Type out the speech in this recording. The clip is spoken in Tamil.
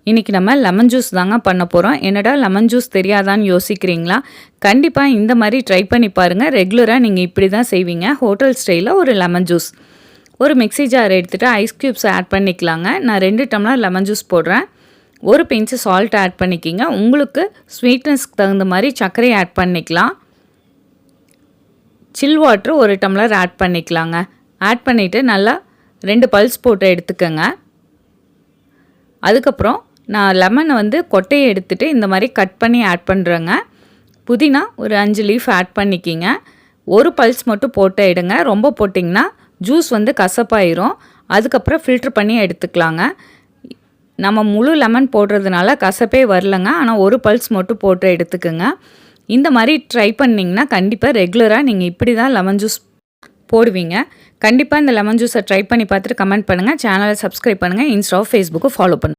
இன்றைக்கி நம்ம லெமன் ஜூஸ் தாங்க பண்ண போகிறோம். என்னடா லெமன் ஜூஸ் தெரியாதான்னு யோசிக்கிறீங்களா? கண்டிப்பாக இந்த மாதிரி ட்ரை பண்ணி பாருங்கள். ரெகுலராக நீங்கள் இப்படி தான் செய்வீங்க. ஹோட்டல் ஸ்டைலில் ஒரு லெமன் ஜூஸ். ஒரு மிக்ஸி ஜார் எடுத்துகிட்டு ஐஸ் க்யூப்ஸ் ஆட் பண்ணிக்கலாங்க. நான் 2 டம்ளர் லெமன் ஜூஸ் போடுறேன். ஒரு பிஞ்சு சால்ட் ஆட் பண்ணிக்கிங்க. உங்களுக்கு ஸ்வீட்னஸ்க்கு தகுந்த மாதிரி சர்க்கரை ஆட் பண்ணிக்கலாம். சில் வாட்ரு 1 டம்ளர் ஆட் பண்ணிக்கலாங்க. ஆட் பண்ணிவிட்டு நல்லா 2 பல்ஸ் போட்டு எடுத்துக்கோங்க. அதுக்கப்புறம் நான் லெமனை வந்து கொட்டையை எடுத்துகிட்டு இந்த மாதிரி கட் பண்ணி ஆட் பண்ணுறேங்க. புதினா ஒரு 5 லீஃப் ஆட் பண்ணிக்கிங்க. ஒரு பல்ஸ் மட்டும் போட்டு எடுங்க. ரொம்ப போட்டிங்கன்னா ஜூஸ் வந்து கசப்பாயிரும். அதுக்கப்புறம் ஃபில்ட்ரு பண்ணி எடுத்துக்கலாங்க. நம்ம முழு லெமன் போடுறதுனால கசப்பே வரலங்க. ஆனால் ஒரு பல்ஸ் மட்டும் போட்டு எடுத்துக்கோங்க. இந்த மாதிரி ட்ரை பண்ணிங்கன்னா கண்டிப்பாக ரெகுலராக நீங்கள் இப்படி தான் லெமன் ஜூஸ் போடுவீங்க. கண்டிப்பாக இந்த லெமன் ஜூஸை ட்ரை பண்ணி பார்த்துட்டு கமெண்ட் பண்ணுங்கள். சேனலை சப்ஸ்கிரைப் பண்ணுங்கள். இன்ஸ்டா ஃபேஸ்புக்கு ஃபாலோ பண்ணுங்கள்.